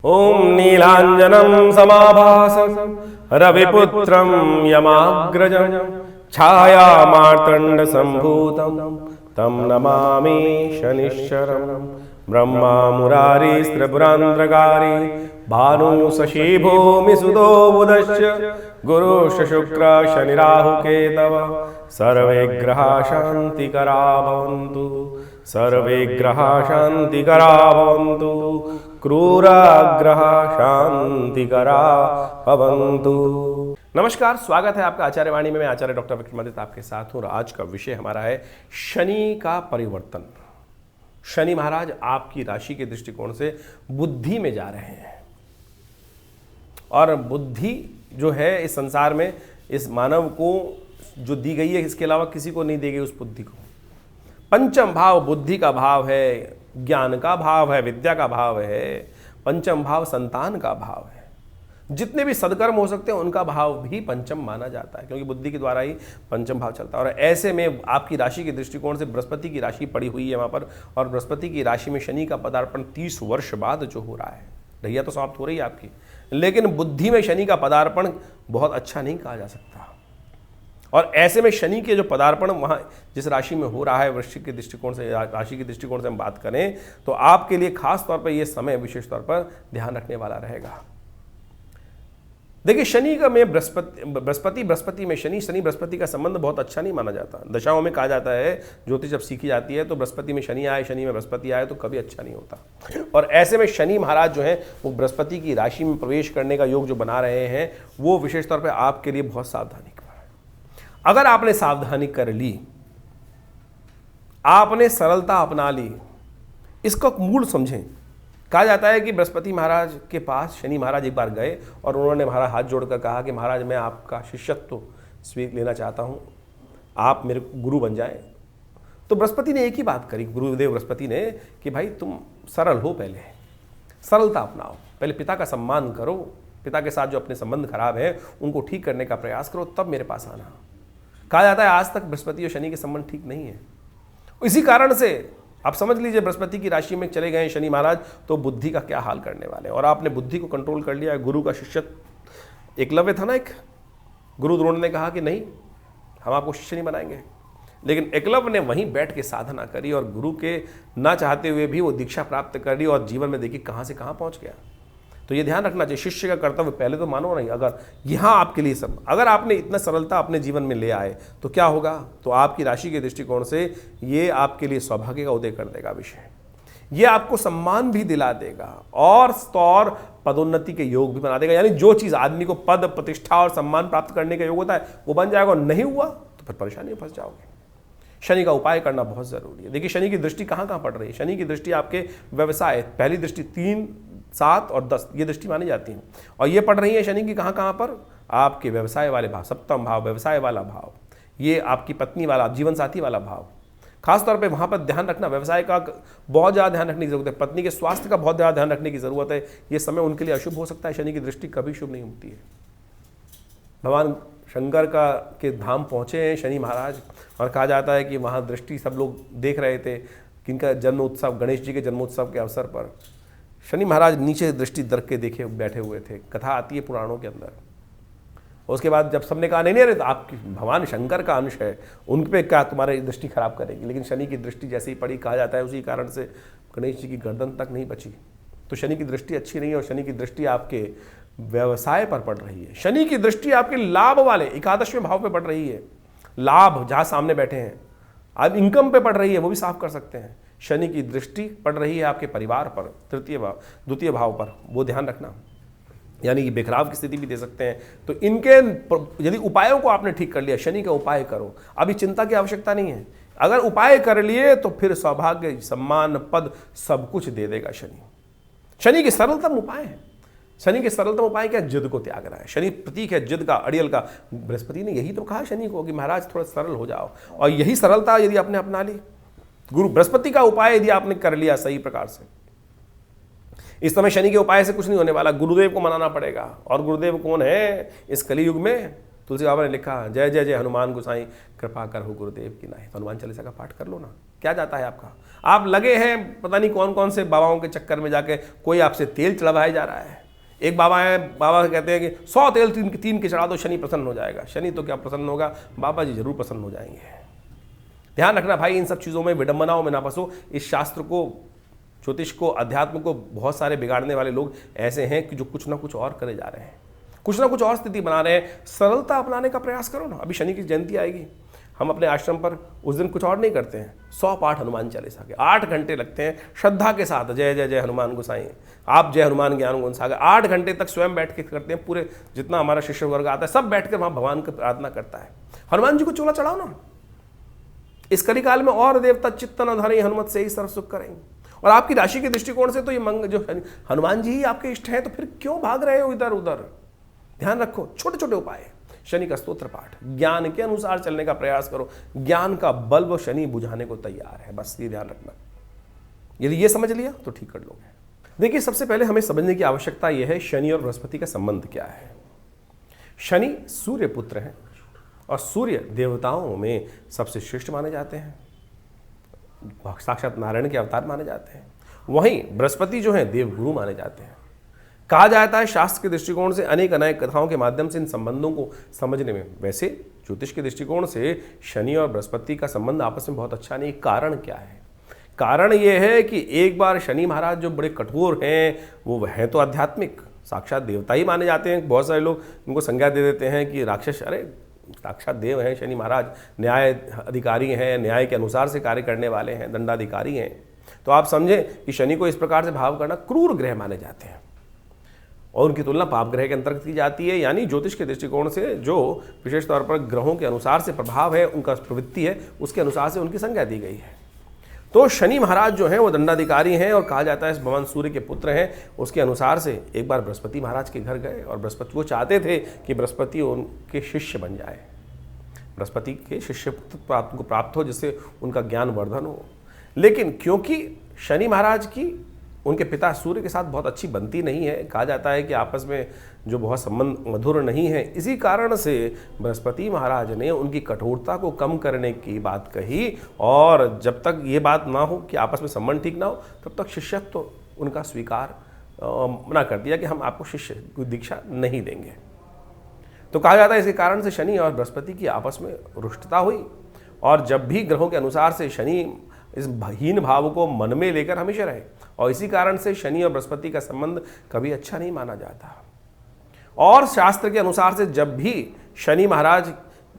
ओम नीलांजनं समाभासं रविपुत्रं यमाग्रजं छायामार्तण्ड संभूतं तं नमामि शनिश्चरम्। ब्रह्मा मुरारिस्त्रिपुरान्तकारी भानु शशि भूमि सुतो बुधश्च गुरुश्च शुक्र शनि राहु केतव सर्वे ग्रहा शान्तिकरा भवन्तु। सर्वे ग्रहा शान्तिकरा भवन्तु। क्रूराग्रह शांतिकरा भवन्तु। नमस्कार, स्वागत है आपका आचार्य वाणी में। मैं आचार्य डॉक्टर विक्रमादित्य आपके साथ हूँ और आज का विषय हमारा है शनि का परिवर्तन। शनि महाराज आपकी राशि के दृष्टिकोण से बुद्धि में जा रहे हैं और बुद्धि जो है इस संसार में इस मानव को जो दी गई है, इसके अलावा किसी को नहीं दी गई उस बुद्धि को। पंचम भाव बुद्धि का भाव है, ज्ञान का भाव है, विद्या का भाव है। पंचम भाव संतान का भाव है। जितने भी सदकर्म हो सकते हैं उनका भाव भी पंचम माना जाता है, क्योंकि बुद्धि के द्वारा ही पंचम भाव चलता है। और ऐसे में आपकी राशि के दृष्टिकोण से बृहस्पति की राशि पड़ी हुई है वहाँ पर, और बृहस्पति की राशि में शनि का पदार्पण 30 वर्ष बाद जो हो रहा है, ढैया तो समाप्त हो रही है आपकी, लेकिन बुद्धि में शनि का पदार्पण बहुत अच्छा नहीं कहा जा सकता। और ऐसे में शनि के जो पदार्पण वहाँ जिस राशि में हो रहा है, वृश्चिक के दृष्टिकोण से, राशि के दृष्टिकोण से हम बात करें तो आपके लिए खास तौर पर यह समय विशेष तौर पर ध्यान रखने वाला रहेगा। देखिए, शनि का में बृहस्पति में शनि बृहस्पति का संबंध बहुत अच्छा नहीं माना जाता। दशाओं में कहा जाता है, ज्योतिष जब सीखी जाती है तो बृहस्पति में शनि आए, शनि में बृहस्पति आए तो कभी अच्छा नहीं होता। और ऐसे में शनि महाराज जो हैं वो बृहस्पति की राशि में प्रवेश करने का योग जो बना रहे हैं, वो विशेष तौर पर आपके लिए बहुत सावधानी का है। अगर आपने सावधानी कर ली, आपने सरलता अपना ली, इसका मूल समझें। कहा जाता है कि बृहस्पति महाराज के पास शनि महाराज एक बार गए और उन्होंने महाराज हाथ जोड़कर कहा कि महाराज मैं आपका शिष्यत्व स्वीकार लेना चाहता हूँ, आप मेरे गुरु बन जाएं। तो बृहस्पति ने एक ही बात करी, गुरुदेव बृहस्पति ने, कि भाई तुम सरल हो, पहले सरलता अपनाओ, पहले पिता का सम्मान करो, पिता के साथ जो अपने संबंध खराब है उनको ठीक करने का प्रयास करो, तब मेरे पास आना। कहा जाता है आज तक बृहस्पति और शनि के संबंध ठीक नहीं है। इसी कारण से आप समझ लीजिए, बृहस्पति की राशि में चले गए शनि महाराज तो बुद्धि का क्या हाल करने वाले हैं। और आपने बुद्धि को कंट्रोल कर लिया है। गुरु का शिष्य एकलव्य था ना, एक गुरु द्रोण ने कहा कि नहीं, हम आपको शिष्य नहीं बनाएंगे, लेकिन एकलव्य ने वहीं बैठ के साधना करी और गुरु के ना चाहते हुए भी वो दीक्षा प्राप्त कर ली और जीवन में देखिए कहाँ से कहाँ पहुँच गया। तो ये ध्यान रखना चाहिए, शिष्य का कर्तव्य पहले तो मानो नहीं। अगर यहाँ आपके लिए सब, अगर आपने इतना सरलता अपने जीवन में ले आए तो क्या होगा, तो आपकी राशि के दृष्टिकोण से ये आपके लिए सौभाग्य का उदय कर देगा विषय। ये आपको सम्मान भी दिला देगा और पदोन्नति के योग भी बना देगा। यानी जो चीज़ आदमी को पद प्रतिष्ठा और सम्मान प्राप्त करने का योग होता है वो बन जाएगा, और नहीं हुआ तो फिर परेशानी में फंस जाओगे। शनि का उपाय करना बहुत जरूरी है। देखिए, शनि की दृष्टि कहाँ कहाँ पड़ रही है। शनि की दृष्टि आपके व्यवसाय, पहली दृष्टि 3, 7 और 10 ये दृष्टि मानी जाती हैं, और ये पड़ रही है शनि की कहाँ कहाँ पर, आपके व्यवसाय वाले भाव, सप्तम भाव, व्यवसाय वाला भाव, ये आपकी पत्नी वाला, जीवन साथी वाला भाव। खासतौर पे वहाँ पर ध्यान रखना, व्यवसाय का बहुत ज़्यादा ध्यान रखने की जरूरत है, पत्नी के स्वास्थ्य का बहुत ज़्यादा ध्यान रखने की जरूरत है। ये समय उनके लिए अशुभ हो सकता है। शनि की दृष्टि कभी शुभ नहीं होती है। भगवान शंकर के धाम पहुँचे हैं शनि महाराज, और कहा जाता है कि वहाँ दृष्टि सब लोग देख रहे थे, किनका जन्मोत्सव, गणेश जी के जन्मोत्सव के अवसर पर शनि महाराज नीचे दृष्टि दर के देखे बैठे हुए थे। कथा आती है पुराणों के अंदर। उसके बाद जब सबने कहा नहीं अरे तो आपकी भगवान शंकर का अंश है, उन पे क्या तुम्हारी दृष्टि खराब करेगी, लेकिन शनि की दृष्टि जैसे ही पड़ी, कहा जाता है उसी कारण से गणेश जी की गर्दन तक नहीं बची। तो शनि की दृष्टि अच्छी नहीं है, और शनि की दृष्टि आपके व्यवसाय पर पड़ रही है। शनि की दृष्टि आपके लाभ वाले 11वें भाव पे पड़ रही है। लाभ जहाँ सामने बैठे हैं, आप इनकम पे पड़ रही है, वो भी साफ कर सकते हैं। शनि की दृष्टि पड़ रही है आपके परिवार पर, द्वितीय भाव पर, वो ध्यान रखना, यानी कि बिखराव की स्थिति भी दे सकते हैं। तो इनके यदि उपायों को आपने ठीक कर लिया, शनि का उपाय करो, अभी चिंता की आवश्यकता नहीं है। अगर उपाय कर लिए तो फिर सौभाग्य, सम्मान, पद सब कुछ दे देगा शनि। शनि के सरलतम उपाय है। शनि के सरलतम उपाय क्या, जिद को त्यागना है। शनि प्रतीक है जिद का, अड़ियल का। बृहस्पति ने यही तो कहा शनि को कि महाराज थोड़ा सरल हो जाओ, और यही सरलता यदि आपने अपना ली, गुरु बृहस्पति का उपाय यदि आपने कर लिया सही प्रकार से, इस समय शनि के उपाय से कुछ नहीं होने वाला, गुरुदेव को मनाना पड़ेगा। और गुरुदेव कौन है इस कलयुग में? तुलसी बाबा ने लिखा, जय जय जय हनुमान गोसाई, कृपा कर हो गुरुदेव की नाई। तो हनुमान चालीसा का पाठ कर लो ना। क्या जाता है आपका? आप लगे हैं पता नहीं कौन कौन से बाबाओं के चक्कर में जाके, कोई आपसे तेल चढ़वाया जा रहा है। एक बाबा है, बाबा कहते हैं कि 100 तेल तीन के चढ़ा दो, शनि प्रसन्न हो जाएगा। शनि तो क्या प्रसन्न होगा, बाबा जी जरूर प्रसन्न हो जाएंगे। ध्यान रखना भाई, इन सब चीज़ों में, विडंबनाओं में ना फंसो। इस शास्त्र को, ज्योतिष को, अध्यात्म को बहुत सारे बिगाड़ने वाले लोग ऐसे हैं कि जो कुछ ना कुछ और करे जा रहे हैं, कुछ ना कुछ और स्थिति बना रहे हैं। सरलता अपनाने का प्रयास करो ना। अभी शनि की जयंती आएगी, हम अपने आश्रम पर उस दिन कुछ और नहीं करते हैं, 100 पाठ हनुमान चालीसा के 8 घंटे लगते हैं श्रद्धा के साथ। जय जय जय हनुमान गोसाई, आप जय हनुमान ज्ञान गुण सागर, 8 घंटे तक स्वयं बैठ के करते हैं। पूरे जितना हमारा शिष्य वर्ग आता है सब बैठ कर वहाँ भगवान की प्रार्थना करता है। हनुमान जी को चोला चढ़ाओ ना। इस कलिकाल में और देवता चित्तन धरे हनुमत से ही सर्व सुख करेंगे। और आपकी राशि के दृष्टिकोण से तो ये जो हनुमान जी ही आपके इष्ट हैं, तो फिर क्यों भाग रहे हो इधर उधर? ध्यान रखो, छोटे छोटे उपाय। शनि का स्तोत्र पाठ, ज्ञान के अनुसार चलने का प्रयास करो। ज्ञान का बल्ब शनि बुझाने को तैयार है, बस ये ध्यान रखना। यदि ये समझ लिया तो ठीक कर लोगे। देखिए, सबसे पहले हमें समझने की आवश्यकता यह है शनि और बृहस्पति का संबंध क्या है। शनि सूर्य पुत्र है और सूर्य देवताओं में सबसे श्रेष्ठ माने जाते हैं, साक्षात नारायण के अवतार माने जाते हैं। वहीं बृहस्पति जो है देवगुरु माने जाते हैं। कहा जाता है शास्त्र के दृष्टिकोण से अनेक कथाओं के माध्यम से इन संबंधों को समझने में। वैसे ज्योतिष के दृष्टिकोण से शनि और बृहस्पति का संबंध आपस में बहुत अच्छा नहीं। कारण क्या है? कारण यह है कि एक बार शनि महाराज जो बड़े कठोर हैं, वो हैं तो आध्यात्मिक, साक्षात देवता ही माने जाते हैं। बहुत सारे लोग उनको संज्ञा दे देते हैं कि राक्षस, अरे साक्षात देव हैं शनि महाराज, न्याय अधिकारी हैं, न्याय के अनुसार से कार्य करने वाले हैं, दंडाधिकारी हैं। तो आप समझें कि शनि को इस प्रकार से भाव करना क्रूर ग्रह माने जाते हैं और उनकी तुलना पाप ग्रह के अंतर्गत की जाती है। यानी ज्योतिष के दृष्टिकोण से जो विशेष तौर पर ग्रहों के अनुसार से प्रभाव है, उनका प्रवृत्ति है, उसके अनुसार से उनकी संज्ञा दी गई है। तो शनि महाराज जो हैं वो दंडाधिकारी हैं और कहा जाता है भगवान सूर्य के पुत्र हैं। उसके अनुसार से एक बार बृहस्पति महाराज के घर गए और बृहस्पति वो चाहते थे कि बृहस्पति उनके शिष्य बन जाए, बृहस्पति के शिष्य को प्राप्त हो, जिससे उनका ज्ञान वर्धन हो। लेकिन क्योंकि शनि महाराज की उनके पिता सूर्य के साथ बहुत अच्छी बनती नहीं है, कहा जाता है कि आपस में जो बहुत संबंध मधुर नहीं है, इसी कारण से बृहस्पति महाराज ने उनकी कठोरता को कम करने की बात कही। और जब तक ये बात ना हो कि आपस में संबंध ठीक ना हो, तब तक शिष्यत्व तो उनका स्वीकार मना कर दिया कि हम आपको शिष्य की दीक्षा नहीं देंगे। तो कहा जाता है इसी कारण से शनि और बृहस्पति की आपस में रुष्टता हुई। और जब भी ग्रहों के अनुसार से शनि इस हीन भाव को मन में लेकर हमेशा रहे, और इसी कारण से शनि और बृहस्पति का संबंध कभी अच्छा नहीं माना जाता। और शास्त्र के अनुसार से जब भी शनि महाराज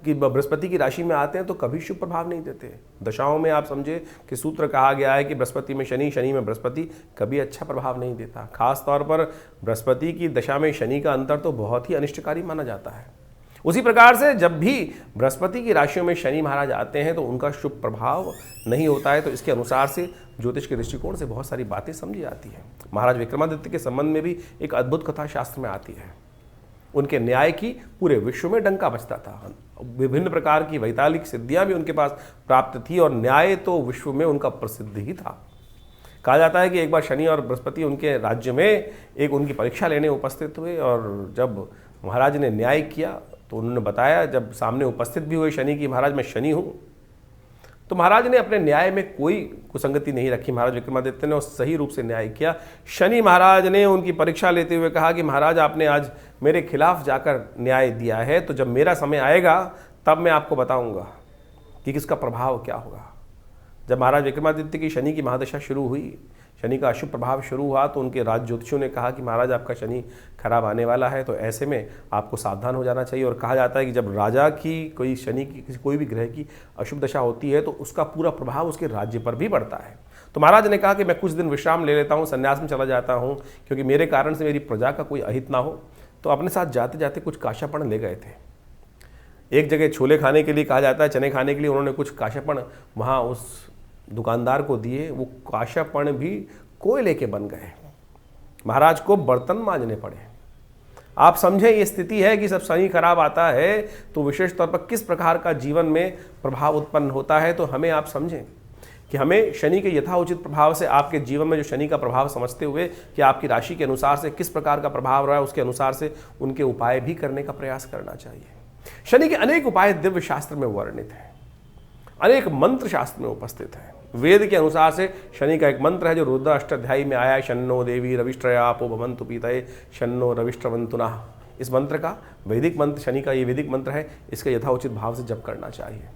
की बृहस्पति की राशि में आते हैं तो कभी शुभ प्रभाव नहीं देते। दशाओं में आप समझे कि सूत्र कहा गया है कि बृहस्पति में शनि, शनि में बृहस्पति कभी अच्छा प्रभाव नहीं देता। खास तौर पर बृहस्पति की दशा में शनि का अंतर तो बहुत ही अनिष्टकारी माना जाता है। उसी प्रकार से जब भी बृहस्पति की राशियों में शनि महाराज आते हैं तो उनका शुभ प्रभाव नहीं होता है। तो इसके अनुसार से ज्योतिष के दृष्टिकोण से बहुत सारी बातें समझी जाती हैं। महाराज विक्रमादित्य के संबंध में भी एक अद्भुत कथा शास्त्र में आती है। उनके न्याय की पूरे विश्व में डंका बजता था, विभिन्न प्रकार की वैतालिक सिद्धियां भी उनके पास प्राप्त थी और न्याय तो विश्व में उनका प्रसिद्ध ही था। कहा जाता है कि एक बार शनि और बृहस्पति उनके राज्य में एक उनकी परीक्षा लेने उपस्थित हुए और जब महाराज ने न्याय किया तो उन्होंने बताया, जब सामने उपस्थित भी हुए शनि की, महाराज मैं शनि हूँ, तो महाराज ने अपने न्याय में कोई कुसंगति नहीं रखी। महाराज विक्रमादित्य ने सही रूप से न्याय किया। शनि महाराज ने उनकी परीक्षा लेते हुए कहा कि महाराज आपने आज मेरे खिलाफ जाकर न्याय दिया है, तो जब मेरा समय आएगा तब मैं आपको बताऊंगा कि किसका प्रभाव क्या होगा। जब महाराज विक्रमादित्य की शनि की महादशा शुरू हुई, शनि का अशुभ प्रभाव शुरू हुआ, तो उनके राज ज्योतिषियों ने कहा कि महाराज आपका शनि खराब आने वाला है, तो ऐसे में आपको सावधान हो जाना चाहिए। और कहा जाता है कि जब राजा की कोई शनि की कोई भी ग्रह की अशुभ दशा होती है तो उसका पूरा प्रभाव उसके राज्य पर भी पड़ता है। तो महाराज ने कहा कि मैं कुछ दिन विश्राम ले लेता हूँ, संन्यास में चला जाता हूँ, क्योंकि मेरे कारण से मेरी प्रजा का कोई अहित ना हो। तो अपने साथ जाते जाते कुछ काशापण ले गए थे। एक जगह छोले खाने के लिए, कहा जाता है चने खाने के लिए, उन्होंने कुछ काशापण वहाँ उस दुकानदार को दिए। वो काशापण भी कोयले के बन गए, महाराज को बर्तन मांजने पड़े। आप समझें ये स्थिति है कि जब शनि खराब आता है तो विशेष तौर पर किस प्रकार का जीवन में प्रभाव उत्पन्न होता है। तो हमें आप समझें कि हमें शनि के यथाउचित प्रभाव से आपके जीवन में जो शनि का प्रभाव समझते हुए कि आपकी राशि के अनुसार से किस प्रकार का प्रभाव रहा है, उसके अनुसार से उनके उपाय भी करने का प्रयास करना चाहिए। शनि के अनेक उपाय दिव्य शास्त्र में वर्णित हैं, अनेक मंत्र शास्त्र में उपस्थित हैं। वेद के अनुसार से शनि का एक मंत्र है जो रुद्र अष्टाध्यायी में आया है, शन्नो देवी रविष्ट्रयापो भवन्तु पीतये शन्नो रविष्ट्रवन्तुनः। इस मंत्र का वैदिक मंत्र, शनि का ये वैदिक मंत्र है, इसका यथाउचित भाव से जप करना चाहिए।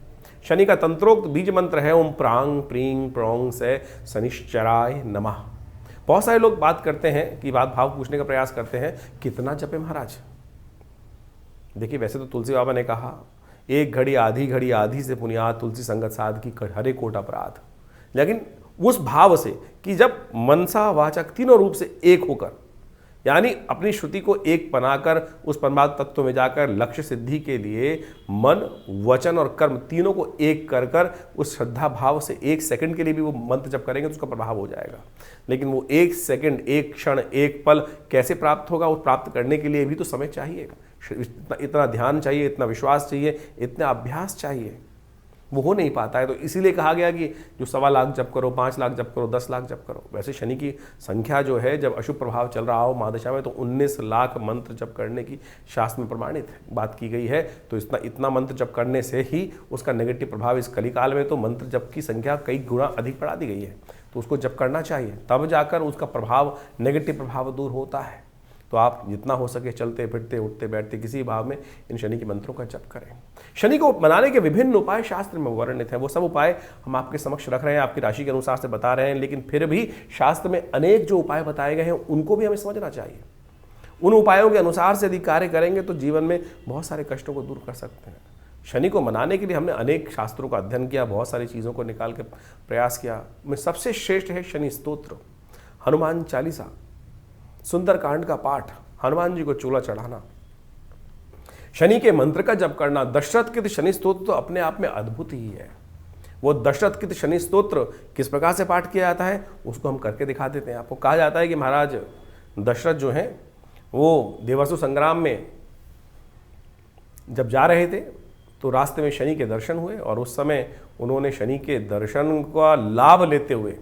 शनि का तंत्रोक्त बीज मंत्र है ओम प्रांग प्रींग प्रोंग से शनिश्चराय नमः। बहुत सारे लोग बात करते हैं कि बात भाव पूछने का प्रयास करते हैं, कितना जपे महाराज। देखिए, वैसे तो तुलसी बाबा ने कहा एक घड़ी आधी से पुनियाद तुलसी संगत साध की हरे कोट अपराध, लेकिन उस भाव से कि जब मनसा वाचक तीनों रूप से एक होकर, यानी अपनी श्रुति को एक बनाकर उस परमात्म तत्व में जाकर लक्ष्य सिद्धि के लिए मन वचन और कर्म तीनों को एक कर कर उस श्रद्धा भाव से 1 सेकंड के लिए भी वो मंत्र जप करेंगे तो उसका प्रभाव हो जाएगा। लेकिन वो 1 सेकंड, 1 क्षण, 1 पल कैसे प्राप्त होगा, वो प्राप्त करने के लिए भी तो समय चाहिए, इतना ध्यान चाहिए, इतना विश्वास चाहिए, इतना अभ्यास चाहिए। वो हो नहीं पाता है। तो इसीलिए कहा गया कि जो 1.25 लाख जप करो, 5 लाख जप करो, 10 लाख जप करो। वैसे शनि की संख्या जो है, जब अशुभ प्रभाव चल रहा हो महादशा में, तो 19 लाख मंत्र जप करने की शास्त्र में प्रमाणित बात की गई है। तो इतना मंत्र जप करने से ही उसका नेगेटिव प्रभाव, इस कलिकाल में तो मंत्र जप की संख्या कई गुना अधिक बढ़ा दी गई है, तो उसको जप करना चाहिए, तब जाकर उसका प्रभाव, नेगेटिव प्रभाव दूर होता है। तो आप जितना हो सके चलते फिरते उठते बैठते किसी भाव में इन शनि के मंत्रों का जप करें। शनि को मनाने के विभिन्न उपाय शास्त्र में वर्णित हैं, वो सब उपाय हम आपके समक्ष रख रहे हैं, आपकी राशि के अनुसार से बता रहे हैं। लेकिन फिर भी शास्त्र में अनेक जो उपाय बताए गए हैं उनको भी हमें समझना चाहिए। उन उपायों के अनुसार से यदि कार्य करेंगे तो जीवन में बहुत सारे कष्टों को दूर कर सकते हैं। शनि को मनाने के लिए हमने अनेक शास्त्रों का अध्ययन किया, बहुत सारी चीज़ों को निकाल के प्रयास किया। में सबसे श्रेष्ठ है शनि स्तोत्र, हनुमान चालीसा, सुंदरकांड का पाठ, हनुमान जी को चूल्हा चढ़ाना, शनि के मंत्र का जप करना। दशरथ कृत शनि स्तोत्र तो अपने आप में अद्भुत ही है। वो दशरथ कृत शनि स्तोत्र किस प्रकार से पाठ किया जाता है उसको हम करके दिखा देते हैं आपको। कहा जाता है कि महाराज दशरथ जो हैं वो देवासुर संग्राम में जब जा रहे थे तो रास्ते में शनि के दर्शन हुए, और उस समय उन्होंने शनि के दर्शन का लाभ लेते हुए,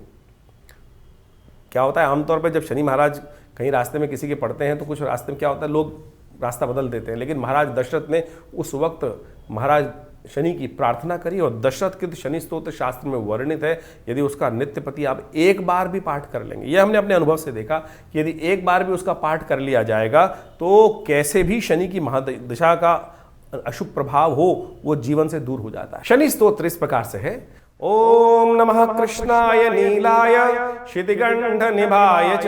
क्या होता है आमतौर पर जब शनि महाराज कहीं रास्ते में किसी के पड़ते हैं तो कुछ रास्ते में क्या होता है, लोग रास्ता बदल देते हैं। लेकिन महाराज दशरथ ने उस वक्त महाराज शनि की प्रार्थना करी, और दशरथ कृत शनि स्तोत्र शास्त्र में वर्णित है। यदि उसका नित्य प्रति आप एक बार भी पाठ कर लेंगे, यह हमने अपने अनुभव से देखा कि यदि एक बार भी उसका पाठ कर लिया जाएगा तो कैसे भी शनि की महादशा का अशुभ प्रभाव हो वो जीवन से दूर हो जाता है। शनि स्तोत्र इस प्रकार से है, ओम नमः कृष्णाय नीलाय क्षितिगंध निभाय च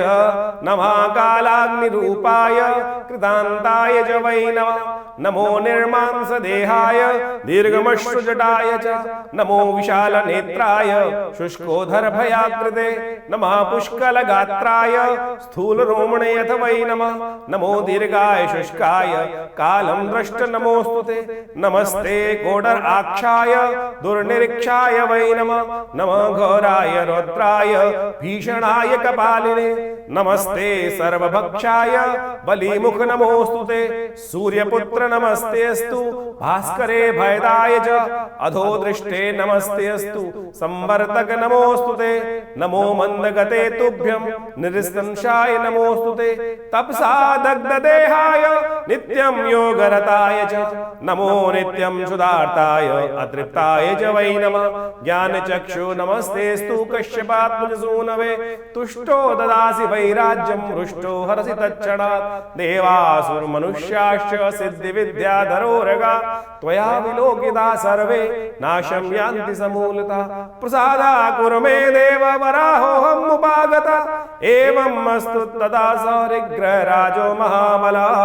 नमः कालाग्निरूपाय कृतांताय च वै नमः नमो निर्मांस देहाय दीर्घमश्रुजटाय च नमो विशाल नेत्राय शुष्कोधर भयाकृते नमः पुष्कल गात्राय स्थूल रोमणे अथ वै नमः नमो दीर्घाय शुष्काय कालं दृष्ट नमोस्तुते नमस्ते कोडर आक्षाय दुर्निरीक्षाय वै नमः नमः घोराय रौद्राय भीषणाय कपालिने नमस्ते सर्वभक्षाय बलिमुख नमोस्तुते सूर्यपुत्र नमस्तेस्तु भास्करे भयदाय च अधोदृष्टे नमस्तेस्तु संवर्तक नमोस्तुते नमो मंदगते तुभ्यं निरस्तंशाय नमोस्तुते तपसा दग्धदेहाय नित्यं योगरताय च नमो नित्यं सुदार्ताय अतृप्ताय च वै नमः ज्ञानचक्षु नमस्तेस्तु कश्यपात्मजसूनवे तुष्टो ददासि वैराज्यं हृष्टो हरसि तच्छणात् देवासुर मनुष्याश्च सिद्धि विद्याधरोरगा त्वया विलोकिता सर्वे नाशं यान्ति समूलतः प्रसादा कुरु मे देव वराहोऽहम् उपागता एवं अस्तु तदा सरिग्रह राजो महाबलः।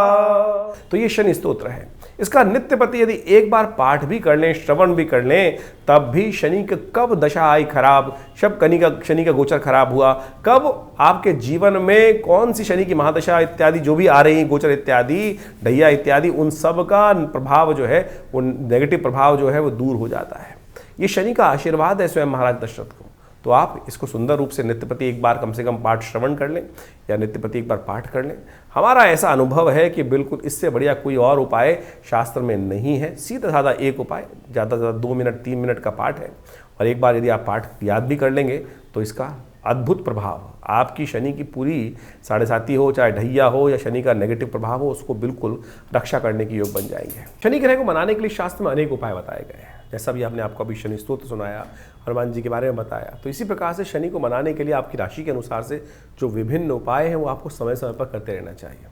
तो ये शनि स्तोत्र है। इसका नित्य प्रति यदि एक बार पाठ भी कर लें, श्रवण भी कर लें, तब भी शनि की कब दशा आई खराब, शनि का गोचर खराब हुआ, कब आपके जीवन में कौन सी शनि की महादशा इत्यादि जो भी आ रही गोचर इत्यादि ढैया इत्यादि, उन सब का प्रभाव जो है वो नेगेटिव प्रभाव जो है वो दूर हो जाता है। ये शनि का आशीर्वाद है स्वयं महाराज दशरथ को। तो आप इसको सुंदर रूप से नित्य प्रति एक बार कम से कम पाठ श्रवण कर लें या नित्य प्रति एक बार पाठ कर लें। हमारा ऐसा अनुभव है कि बिल्कुल इससे बढ़िया कोई और उपाय शास्त्र में नहीं है। सीधा साधा एक उपाय, ज़्यादा से ज़्यादा 2 मिनट 3 मिनट का पाठ है, और एक बार यदि आप पाठ याद भी कर लेंगे तो इसका अद्भुत प्रभाव आपकी शनि की पूरी 7.5 हो, चाहे ढैया हो या शनि का नेगेटिव प्रभाव हो, उसको बिल्कुल रक्षा करने के योग बन जाएंगे। शनि ग्रह को मनाने के लिए शास्त्र में अनेक उपाय बताए गए हैं। जैसा भी आपने आपको अभी शनि स्तोत्र सुनाया, हनुमान जी के बारे में बताया। तो इसी प्रकार से शनि को मनाने के लिए आपकी राशि के अनुसार से जो विभिन्न उपाय हैं वो आपको समय समय पर करते रहना चाहिए।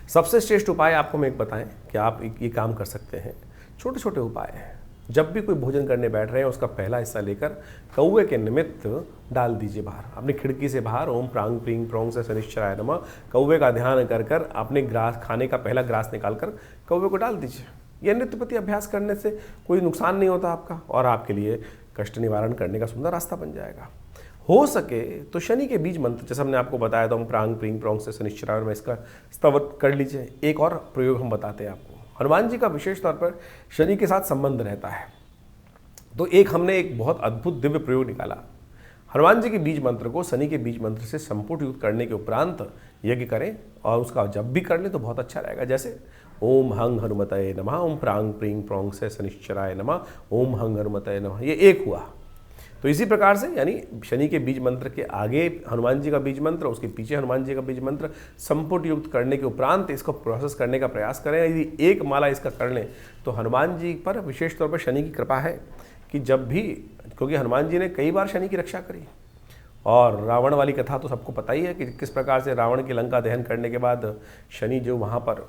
सबसे श्रेष्ठ उपाय आपको मैं एक बताएं कि आप ये काम कर सकते हैं। छोटे छोटे उपाय हैं। जब भी कोई भोजन करने बैठ रहे हैं उसका पहला हिस्सा लेकर कौवे के निमित्त डाल दीजिए बाहर, अपनी खिड़की से बाहर। ओम प्रांग प्रींग प्रोंग से शनिश्चराय नमः कौवे का ध्यान कर कर अपने ग्रास खाने का पहला ग्रास निकाल कर कौवे को डाल दीजिए। यह नित्यप्रति अभ्यास करने से कोई नुकसान नहीं होता आपका और आपके लिए कष्ट निवारण करने का सुंदर रास्ता बन जाएगा। हो सके तो शनि के बीज मंत्र जैसे हमने आपको बताया था, ओम प्रांग प्रींग प्रोंग से शनिश्चराय में इसका स्तवन कर लीजिए। एक और प्रयोग हम बताते हैं आपको। हनुमान जी का विशेष तौर पर शनि के साथ संबंध रहता है, तो हमने एक बहुत अद्भुत दिव्य प्रयोग निकाला। हनुमान जी के बीज मंत्र को शनि के बीज मंत्र से संपुट युक्त करने के उपरांत यज्ञ करें और उसका जब भी कर लें तो बहुत अच्छा रहेगा। जैसे ओम हंग हनुमतये नमः, ओम प्रांग प्रींग प्रोंग से शनिश्चराय नमः, ओम हंग हनुमतये नमः, ये एक हुआ। तो इसी प्रकार से यानी शनि के बीज मंत्र के आगे हनुमान जी का बीज मंत्र, उसके पीछे हनुमान जी का बीज मंत्र संपुट युक्त करने के उपरांत इसको प्रोसेस करने का प्रयास करें। यदि एक माला इसका कर लें तो हनुमान जी पर विशेष तौर पर शनि की कृपा है कि जब भी, क्योंकि हनुमान जी ने कई बार शनि की रक्षा करी और रावण वाली कथा तो सबको पता ही है कि किस प्रकार से रावण की लंका दहन करने के बाद शनि जो वहाँ पर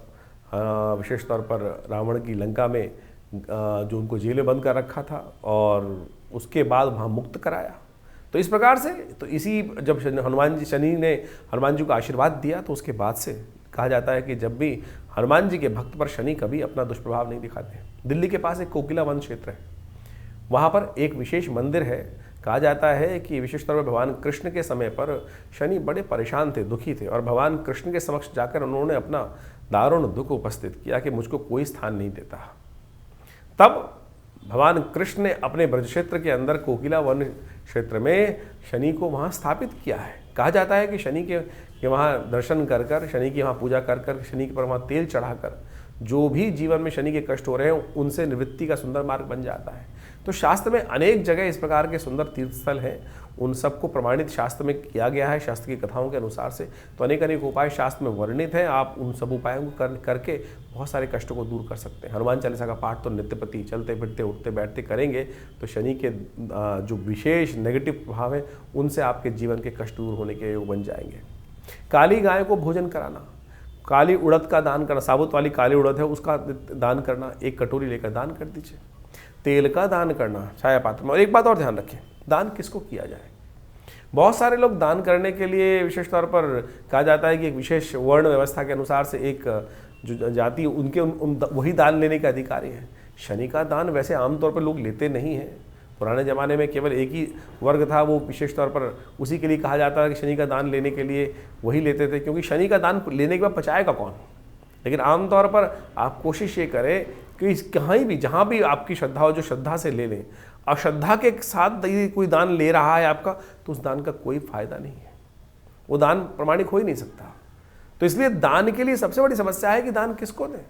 विशेष तौर पर रावण की लंका में जो उनको जेल में बंद कर रखा था और उसके बाद वहाँ मुक्त कराया। तो इस प्रकार से तो इसी जब शनि ने हनुमान जी को आशीर्वाद दिया तो उसके बाद से कहा जाता है कि जब भी हनुमान जी के भक्त पर शनि कभी अपना दुष्प्रभाव नहीं दिखाते। दिल्ली के पास एक कोकिला वन क्षेत्र है, वहाँ पर एक विशेष मंदिर है। कहा जाता है कि विशेष तौर पर भगवान कृष्ण के समय पर शनि बड़े परेशान थे, दुखी थे और भगवान कृष्ण के समक्ष जाकर उन्होंने अपना दारुण दुख उपस्थित किया कि मुझको कोई स्थान नहीं देता। तब भगवान कृष्ण ने अपने ब्रज क्षेत्र के अंदर कोकिला वन क्षेत्र में शनि को वहाँ स्थापित किया है। कहा जाता है कि शनि के वहाँ दर्शन कर कर, शनि की वहाँ पूजा कर कर, शनि के पर वहाँ तेल चढ़ाकर जो भी जीवन में शनि के कष्ट हो रहे हैं उनसे निवृत्ति का सुंदर मार्ग बन जाता है। तो शास्त्र में अनेक जगह इस प्रकार के सुंदर तीर्थस्थल हैं, उन सबको प्रमाणित शास्त्र में किया गया है शास्त्र की कथाओं के अनुसार से। तो अनेक अनेक उपाय शास्त्र में वर्णित हैं। आप उन सब उपायों को करके बहुत सारे कष्टों को दूर कर सकते हैं। हनुमान चालीसा का पाठ तो नित्यप्रति चलते फिरते उठते बैठते करेंगे तो शनि के जो विशेष नेगेटिव प्रभाव हैं उनसे आपके जीवन के कष्ट दूर होने के योग बन जाएंगे। काली गाय को भोजन कराना, काली उड़द का दान करना, साबुत वाली काली उड़द है उसका दान करना, एक कटोरी लेकर दान कर दीजिए। तेल का दान करना छाया पात्र में। और एक बात और ध्यान रखें, दान किसको किया जाए। बहुत सारे लोग दान करने के लिए विशेष तौर पर कहा जाता है कि एक विशेष वर्ण व्यवस्था के अनुसार से एक जो जाति उनके वही दान लेने के अधिकारी हैं। शनि का दान वैसे आमतौर पर लोग लेते नहीं हैं। पुराने ज़माने में केवल एक ही वर्ग था, वो विशेष तौर पर उसी के लिए कहा जाता है कि शनि का दान लेने के लिए वही लेते थे, क्योंकि शनि का दान लेने के बाद पचाएगा कौन। लेकिन आमतौर पर आप कोशिश ये करें कि कहीं भी जहाँ भी आपकी श्रद्धा हो, जो श्रद्धा से ले लें। अश्रद्धा के साथ यदि कोई दान ले रहा है आपका तो उस दान का कोई फायदा नहीं है, वो दान प्रमाणिक हो ही नहीं सकता। तो इसलिए दान के लिए सबसे बड़ी समस्या है कि दान किसको दें।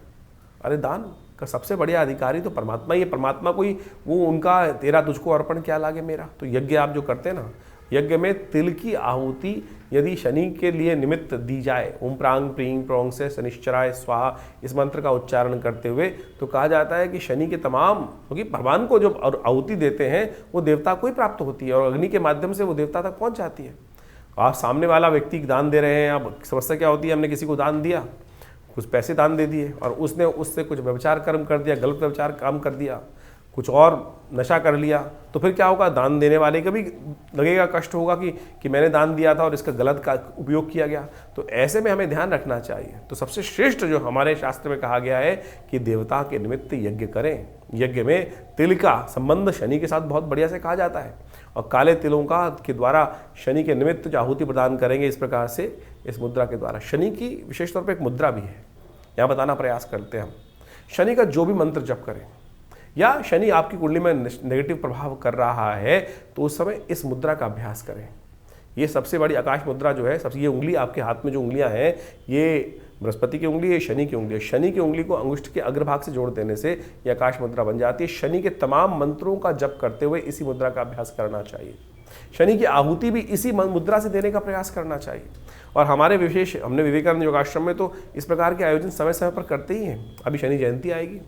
अरे दान का सबसे बढ़िया अधिकारी तो परमात्मा ही है। परमात्मा को ही वो उनका तेरा तुझको अर्पण क्या लागे मेरा। तो यज्ञ आप जो करते हैं ना, यज्ञ में तिल की आहुति यदि शनि के लिए निमित्त दी जाए, ओम प्रांग प्रींग प्रोंग से शनिश्चराय स्वाहा इस मंत्र का उच्चारण करते हुए, तो कहा जाता है कि शनि के तमाम, क्योंकि भगवान को जो आहुति देते हैं वो देवता को ही प्राप्त होती है और अग्नि के माध्यम से वो देवता तक पहुंच जाती है। आप सामने वाला व्यक्ति दान दे रहे हैं, अब समस्या क्या होती है, हमने किसी को दान दिया, कुछ पैसे दान दे दिए और उसने उससे कुछ व्यभिचार कर्म कर दिया, गलत व्यभिचार काम कर दिया, कुछ और नशा कर लिया, तो फिर क्या होगा, दान देने वाले का भी लगेगा, कष्ट होगा कि मैंने दान दिया था और इसका गलत का उपयोग किया गया। तो ऐसे में हमें ध्यान रखना चाहिए। तो सबसे श्रेष्ठ जो हमारे शास्त्र में कहा गया है कि देवता के निमित्त यज्ञ करें। यज्ञ में तिल का संबंध शनि के साथ बहुत बढ़िया से कहा जाता है और काले तिलों का के द्वारा शनि के निमित्त जो आहुति प्रदान करेंगे इस प्रकार से, इस मुद्रा के द्वारा। शनि की विशेष तौर पर एक मुद्रा भी है, यहाँ बताना प्रयास करते हैं हम। शनि का जो भी मंत्र जप करें या शनि आपकी कुंडली में नेगेटिव प्रभाव कर रहा है तो उस समय इस मुद्रा का अभ्यास करें। ये सबसे बड़ी आकाश मुद्रा जो है, सबसे ये उंगली आपके हाथ में जो उंगलियां हैं, ये बृहस्पति की उंगली है, शनि की उंगली है। शनि की उंगली को अंगुष्ठ के अग्रभाग से जोड़ देने से ये आकाश मुद्रा बन जाती है। शनि के तमाम मंत्रों का जप करते हुए इसी मुद्रा का अभ्यास करना चाहिए। शनि की आहुति भी इसी मुद्रा से देने का प्रयास करना चाहिए। और हमारे हमने विवेकानंद योगाश्रम में तो इस प्रकार के आयोजन समय समय पर करते ही हैं। अभी शनि जयंती आएगी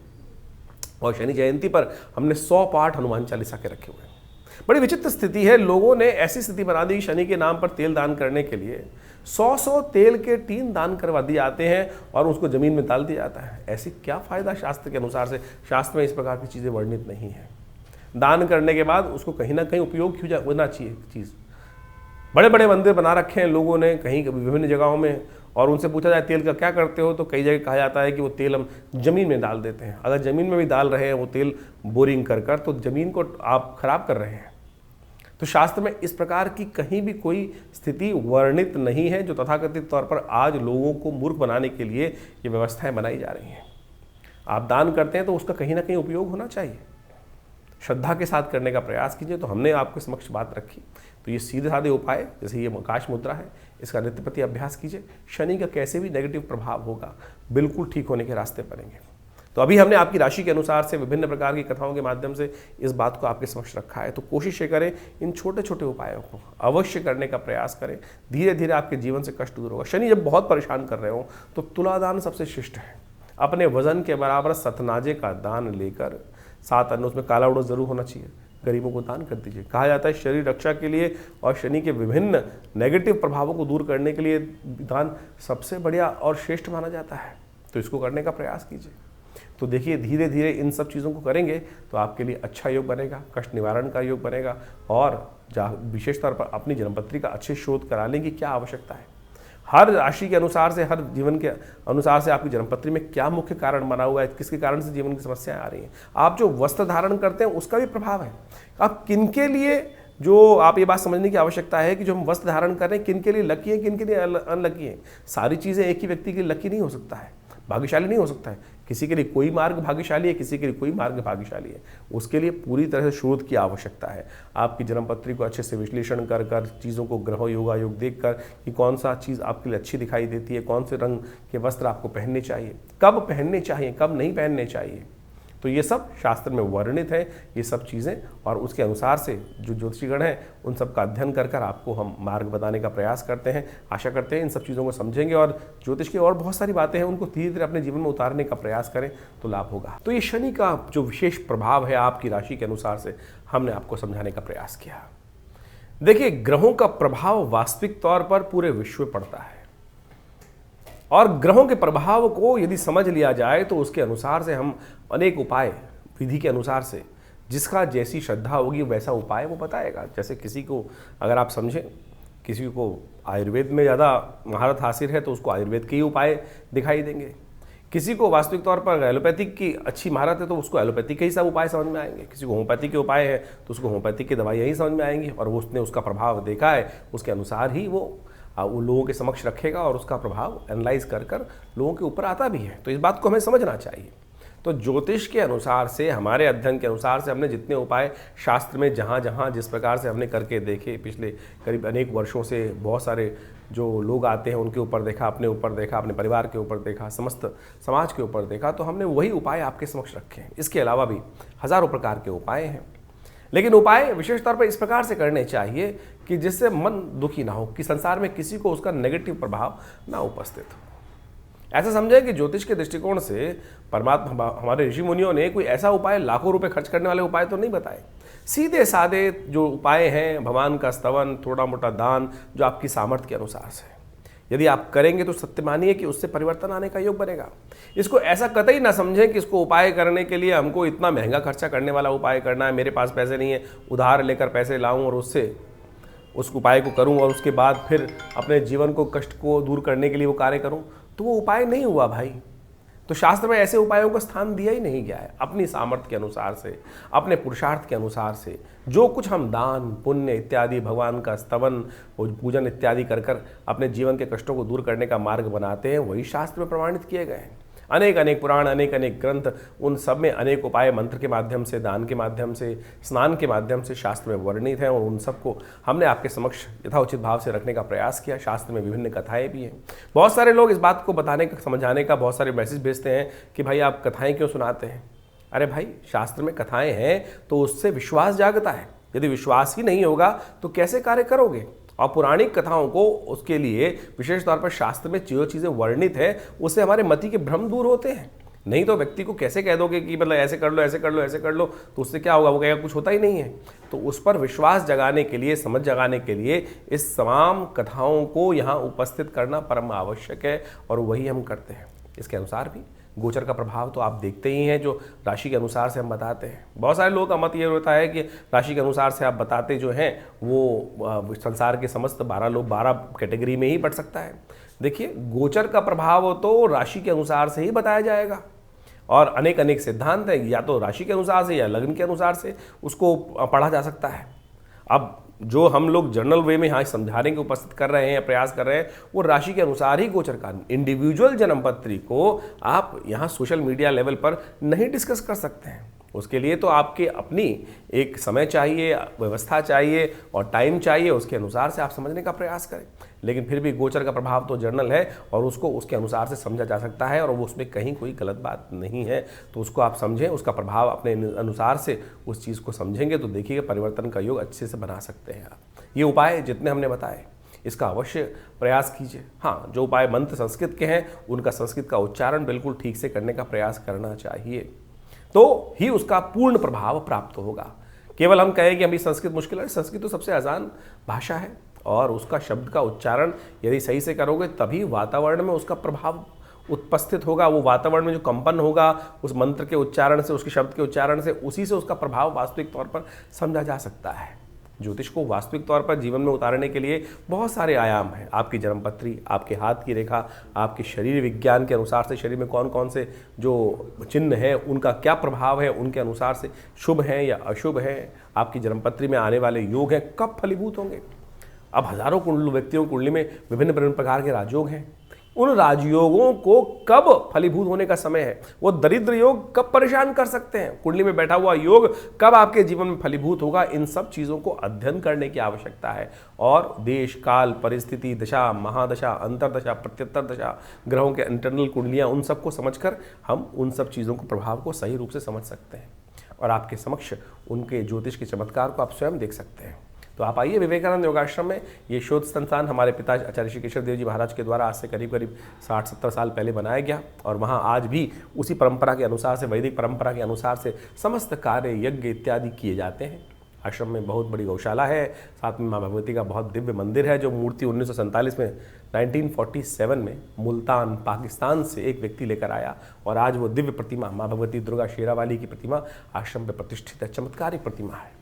और शनि जयंती पर हमने 100 पाठ हनुमान चालीसा के रखे हुए हैं। बड़ी विचित्र स्थिति है, लोगों ने ऐसी स्थिति बना दी शनि के नाम पर तेल दान करने के लिए 100 तेल के टीन दान करवा दिए जाते हैं और उसको जमीन में डाल दिया जाता है। ऐसी क्या फायदा शास्त्र के अनुसार से? शास्त्र में इस प्रकार की चीज़ें वर्णित नहीं है। दान करने के बाद उसको कहीं ना कहीं उपयोग क्यों होना चाहिए चीज़। बड़े बड़े मंदिर बना रखे हैं लोगों ने कहीं विभिन्न जगहों में, और उनसे पूछा जाए तेल का क्या करते हो, तो कई जगह कहा जाता है कि वो तेल हम ज़मीन में डाल देते हैं। अगर ज़मीन में भी डाल रहे हैं वो तेल बोरिंग कर तो ज़मीन को आप खराब कर रहे हैं। तो शास्त्र में इस प्रकार की कहीं भी कोई स्थिति वर्णित नहीं है, जो तथाकथित तौर पर आज लोगों को मूर्ख बनाने के लिए ये व्यवस्थाएं बनाई जा रही हैं। आप दान करते हैं तो उसका कहीं ना कहीं उपयोग होना चाहिए, श्रद्धा के साथ करने का प्रयास कीजिए। तो हमने आपके समक्ष बात रखी। तो ये सीधे साधे उपाय, जैसे ये आकाश मुद्रा है, इसका नित्य प्रति अभ्यास कीजिए। शनि का कैसे भी नेगेटिव प्रभाव होगा बिल्कुल ठीक होने के रास्ते पड़ेंगे। तो अभी हमने आपकी राशि के अनुसार से विभिन्न प्रकार की कथाओं के माध्यम से इस बात को आपके समक्ष रखा है। तो कोशिश ये करें, इन छोटे छोटे उपायों को अवश्य करने का प्रयास करें। धीरे धीरे आपके जीवन से कष्ट दूर होगा। शनि जब बहुत परेशान कर रहे हो तो तुलादान सबसे शिष्ट है। अपने वजन के बराबर सतनाजे का दान लेकर, 7 अन्न उसमें काला उड़द जरूर होना चाहिए, गरीबों को दान कर दीजिए। कहा जाता है शरीर रक्षा के लिए और शनि के विभिन्न नेगेटिव प्रभावों को दूर करने के लिए दान सबसे बढ़िया और श्रेष्ठ माना जाता है। तो इसको करने का प्रयास कीजिए। तो देखिए, धीरे धीरे इन सब चीज़ों को करेंगे तो आपके लिए अच्छा योग बनेगा, कष्ट निवारण का योग बनेगा। और विशेष तौर पर अपनी जन्मपत्री का अच्छे शोध करा लें कि क्या आवश्यकता है। हर राशि के अनुसार से, हर जीवन के अनुसार से आपकी जन्मपत्री में क्या मुख्य कारण बना हुआ है, किसके कारण से जीवन की समस्याएं आ रही हैं। आप जो वस्त्र धारण करते हैं उसका भी प्रभाव है। आप किनके लिए, जो आप ये बात समझने की आवश्यकता है कि जो हम वस्त्र धारण कर रहे हैं किनके लिए लकी है, किनके लिए अनलकी है। सारी चीज़ें एक ही व्यक्ति के लिए लकी नहीं हो सकता है, भाग्यशाली नहीं हो सकता है। किसी के लिए कोई मार्ग भाग्यशाली है, किसी के लिए कोई मार्ग भाग्यशाली है। उसके लिए पूरी तरह से शोध की आवश्यकता है। आपकी जन्मपत्री को अच्छे से विश्लेषण कर चीज़ों को ग्रह योगा योग देख कर कि कौन सा चीज़ आपके लिए अच्छी दिखाई देती है, कौन से रंग के वस्त्र आपको पहनने चाहिए, कब पहनने चाहिए, कब नहीं पहनने चाहिए। तो ये सब शास्त्र में वर्णित है, ये सब चीज़ें। और उसके अनुसार से जो ज्योतिषीगण हैं उन सब का अध्ययन कर आपको हम मार्ग बताने का प्रयास करते हैं। आशा करते हैं इन सब चीज़ों को समझेंगे और ज्योतिष की और बहुत सारी बातें हैं उनको धीरे धीरे अपने जीवन में उतारने का प्रयास करें तो लाभ होगा। तो ये शनि का जो विशेष प्रभाव है आपकी राशि के अनुसार से हमने आपको समझाने का प्रयास किया। देखिए, ग्रहों का प्रभाव वास्तविक तौर पर पूरे विश्व में पड़ता है और ग्रहों के प्रभाव को यदि समझ लिया जाए तो उसके अनुसार से हम अनेक उपाय विधि के अनुसार से, जिसका जैसी श्रद्धा होगी वैसा उपाय वो बताएगा। जैसे किसी को अगर आप समझें, किसी को आयुर्वेद में ज़्यादा महारत हासिल है तो उसको आयुर्वेद के ही उपाय दिखाई देंगे। किसी को वास्तविक तौर पर एलोपैथिक की अच्छी महारत है तो उसको एलोपैथिक के ही सब उपाय समझ में आएंगे। किसी को होम्योपैथिक के उपाय है तो उसको होम्योपैथिक की दवाइयाँ ही समझ में आएंगी और उसने उसका प्रभाव देखा है, उसके अनुसार ही वो लोगों के समक्ष रखेगा और उसका प्रभाव एनालाइज कर लोगों के ऊपर आता भी है। तो इस बात को हमें समझना चाहिए। तो ज्योतिष के अनुसार से, हमारे अध्ययन के अनुसार से हमने जितने उपाय शास्त्र में जहाँ जहाँ जिस प्रकार से हमने करके देखे, पिछले करीब अनेक वर्षों से बहुत सारे जो लोग आते हैं उनके ऊपर देखा, अपने ऊपर देखा, अपने परिवार के ऊपर देखा, समस्त समाज के ऊपर देखा, तो हमने वही उपाय आपके समक्ष रखे हैं। इसके अलावा भी हज़ारों प्रकार के उपाय हैं, लेकिन उपाय विशेष तौर पर इस प्रकार से करने चाहिए कि जिससे मन दुखी ना हो, कि संसार में किसी को उसका नेगेटिव प्रभाव ना उपस्थित हो। ऐसा समझें कि ज्योतिष के दृष्टिकोण से परमात्मा, हमारे ऋषि मुनियों ने कोई ऐसा उपाय, लाखों रुपए खर्च करने वाले उपाय तो नहीं बताए। सीधे साधे जो उपाय हैं, भगवान का स्तवन, थोड़ा मोटा दान, जो आपकी सामर्थ्य के अनुसार से यदि आप करेंगे तो सत्य मानिए कि उससे परिवर्तन आने का योग बनेगा। इसको ऐसा कतई ना समझें कि इसको उपाय करने के लिए हमको इतना महंगा खर्चा करने वाला उपाय करना है, मेरे पास पैसे नहीं है, उधार लेकर पैसे लाऊं और उससे उस उपाय को करूं और उसके बाद फिर अपने जीवन को, कष्ट को दूर करने के लिए वो कार्य करूं, तो वो उपाय नहीं हुआ भाई। तो शास्त्र में ऐसे उपायों को स्थान दिया ही नहीं गया है। अपनी सामर्थ्य के अनुसार से, अपने पुरुषार्थ के अनुसार से जो कुछ हम दान पुण्य इत्यादि, भगवान का स्तवन और पूजन इत्यादि कर अपने जीवन के कष्टों को दूर करने का मार्ग बनाते हैं, वही शास्त्र में प्रमाणित किए गए हैं। अनेक अनेक पुराण, अनेक अनेक ग्रंथ, उन सब में अनेक उपाय मंत्र के माध्यम से, दान के माध्यम से, स्नान के माध्यम से शास्त्र में वर्णित हैं और उन सबको हमने आपके समक्ष यथाउचित भाव से रखने का प्रयास किया। शास्त्र में विभिन्न कथाएं भी हैं। बहुत सारे लोग इस बात को बताने का, समझाने का बहुत सारे मैसेज भेजते हैं कि भाई आप कथाएं क्यों सुनाते हैं। अरे भाई, शास्त्र में कथाएं हैं तो उससे विश्वास जागता है। यदि विश्वास ही नहीं होगा तो कैसे कार्य करोगे। और पौराणिक कथाओं को, उसके लिए विशेष तौर पर शास्त्र में जो चीज़ें वर्णित है उससे हमारे मति के भ्रम दूर होते हैं। नहीं तो व्यक्ति को कैसे कह दोगे कि मतलब ऐसे कर लो ऐसे कर लो ऐसे कर लो, तो उससे क्या होगा, वो कहेगा कुछ होता ही नहीं है। तो उस पर विश्वास जगाने के लिए, समझ जगाने के लिए इस तमाम कथाओं को यहाँ उपस्थित करना परम आवश्यक है, और वही हम करते हैं। इसके अनुसार भी गोचर का प्रभाव तो आप देखते ही हैं, जो राशि के अनुसार से हम बताते हैं। बहुत सारे लोगों का मत ये होता है कि राशि के अनुसार से आप बताते जो हैं वो संसार के समस्त 12 लोग 12 कैटेगरी में ही बढ़ सकता है। देखिए, गोचर का प्रभाव तो राशि के अनुसार से ही बताया जाएगा, और अनेक अनेक सिद्धांत हैं, या तो राशि के अनुसार से या लग्न के अनुसार से उसको पढ़ा जा सकता है। अब जो हम लोग जनरल वे में यहाँ समझाने के उपस्थित कर रहे हैं, प्रयास कर रहे हैं, वो राशि के अनुसार ही गोचर का, इंडिविजुअल जन्मपत्री को आप यहाँ सोशल मीडिया लेवल पर नहीं डिस्कस कर सकते हैं। उसके लिए तो आपके अपनी एक समय चाहिए, व्यवस्था चाहिए और टाइम चाहिए, उसके अनुसार से आप समझने का प्रयास करें। लेकिन फिर भी गोचर का प्रभाव तो जर्नल है, और उसको उसके अनुसार से समझा जा सकता है, और वो उसमें कहीं कोई गलत बात नहीं है। तो उसको आप समझें, उसका प्रभाव अपने अनुसार से उस चीज़ को समझेंगे तो देखिएगा परिवर्तन का योग अच्छे से बना सकते हैं आप। ये उपाय जितने हमने बताए, इसका अवश्य प्रयास कीजिए। हाँ, जो उपाय मंत्र संस्कृत के हैं उनका संस्कृत का उच्चारण बिल्कुल ठीक से करने का प्रयास करना चाहिए, तो ही उसका पूर्ण प्रभाव प्राप्त होगा। केवल हम कहें कि हमें संस्कृत मुश्किल है, संस्कृत तो सबसे आसान भाषा है, और उसका शब्द का उच्चारण यदि सही से करोगे तभी वातावरण में उसका प्रभाव उपस्थित होगा। वो वातावरण में जो कंपन होगा उस मंत्र के उच्चारण से, उसके शब्द के उच्चारण से, उसी से उसका प्रभाव वास्तविक तौर पर समझा जा सकता है। ज्योतिष को वास्तविक तौर पर जीवन में उतारने के लिए बहुत सारे आयाम हैं। आपकी जन्मपत्री, आपके हाथ की रेखा, आपके शरीर विज्ञान के अनुसार से शरीर में कौन कौन से जो चिन्ह हैं उनका क्या प्रभाव है, उनके अनुसार से शुभ हैं या अशुभ हैं, आपकी जन्मपत्री में आने वाले योग हैं कब फलीभूत होंगे। अब हजारों व्यक्तियों की कुंडली में विभिन्न विभिन्न प्रकार के राजयोग हैं, उन राजयोगों को कब फलीभूत होने का समय है, वो दरिद्र योग कब परेशान कर सकते हैं, कुंडली में बैठा हुआ योग कब आपके जीवन में फलीभूत होगा, इन सब चीज़ों को अध्ययन करने की आवश्यकता है। और देश काल परिस्थिति दशा महादशा अंतरदशा प्रत्युत्तर दशा ग्रहों के इंटरनल कुंडलियाँ, उन सबको समझकर हम उन सब चीज़ों को प्रभाव को सही रूप से समझ सकते हैं, और आपके समक्ष उनके ज्योतिष के चमत्कार को आप स्वयं देख सकते हैं। तो आप आइए विवेकानंद योगाश्रम में। ये शोध संस्थान हमारे पिता आचार्य श्री केशव देव जी महाराज के द्वारा आज से करीब करीब 60-70 साल पहले बनाया गया, और वहाँ आज भी उसी परंपरा के अनुसार से, वैदिक परंपरा के अनुसार से समस्त कार्य यज्ञ इत्यादि किए जाते हैं। आश्रम में बहुत बड़ी गौशाला है, साथ में माँ भगवती का बहुत दिव्य मंदिर है, जो मूर्ति 1947 में 1947 में मुल्तान पाकिस्तान से एक व्यक्ति लेकर आया, और आज वो दिव्य प्रतिमा माँ भगवती दुर्गा शेरावाली की प्रतिमा आश्रम में प्रतिष्ठित है। चमत्कारिक प्रतिमा है।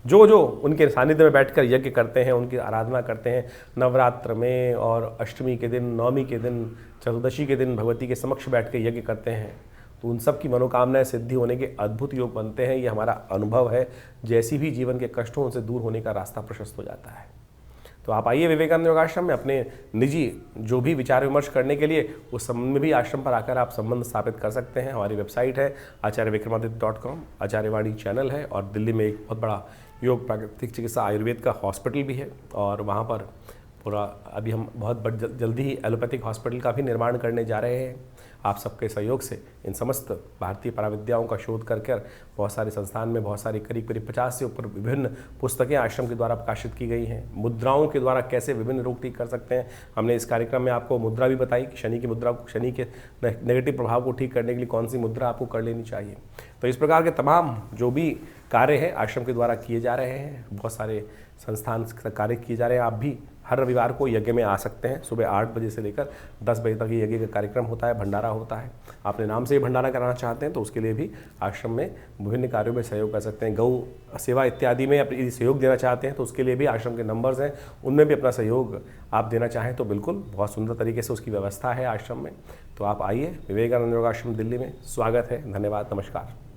जो उनके सानिध्य में बैठकर यज्ञ करते हैं, उनकी आराधना करते हैं, नवरात्र में और अष्टमी के दिन, नवमी के दिन, चतुर्दशी के दिन भगवती के समक्ष बैठ कर यज्ञ करते हैं, तो उन सब की मनोकामनाएं सिद्धि होने के अद्भुत योग बनते हैं। ये हमारा अनुभव है। जैसी भी जीवन के कष्टों से दूर होने का रास्ता प्रशस्त हो जाता है। तो आप आइए विवेकानंद योगाश्रम में अपने निजी जो भी विचार विमर्श करने के लिए, उस संबंध में भी आश्रम पर आकर आप संबंध स्थापित कर सकते हैं। हमारी वेबसाइट है acharyvikramaditya.com, आचार्यवाणी चैनल है, और दिल्ली में एक बहुत बड़ा योग प्राकृतिक चिकित्सा आयुर्वेद का हॉस्पिटल भी है, और वहाँ पर पूरा अभी हम बहुत जल्दी ही एलोपैथिक हॉस्पिटल का भी निर्माण करने जा रहे हैं। आप सबके सहयोग से इन समस्त भारतीय पराविद्याओं का शोध कर बहुत सारे संस्थान में बहुत सारी करीब 50 से ऊपर विभिन्न पुस्तकें आश्रम के द्वारा प्रकाशित की गई हैं। मुद्राओं के द्वारा कैसे विभिन्न रोग ठीक कर सकते हैं, हमने इस कार्यक्रम में आपको मुद्रा भी बताई कि शनि की मुद्रा, शनि के नेगेटिव प्रभाव को ठीक करने के लिए कौन सी मुद्रा आपको कर लेनी चाहिए। तो इस प्रकार के तमाम जो भी कार्य हैं आश्रम के द्वारा किए जा रहे हैं, बहुत सारे संस्थान कार्य किए जा रहे हैं। आप भी हर रविवार को यज्ञ में आ सकते हैं। सुबह 8 बजे से लेकर 10 बजे तक ये यज्ञ का कार्यक्रम होता है, भंडारा होता है। आपने नाम से ही भंडारा कराना चाहते हैं तो उसके लिए भी आश्रम में विभिन्न कार्यों में सहयोग कर सकते हैं। गौ सेवा इत्यादि में अपनी सहयोग देना चाहते हैं तो उसके लिए भी आश्रम के नंबर्स हैं, उनमें भी अपना सहयोग आप देना चाहें तो बिल्कुल बहुत सुंदर तरीके से उसकी व्यवस्था है आश्रम में। तो आप आइए, विवेकानंद योगाश्रम दिल्ली में स्वागत है। धन्यवाद, नमस्कार।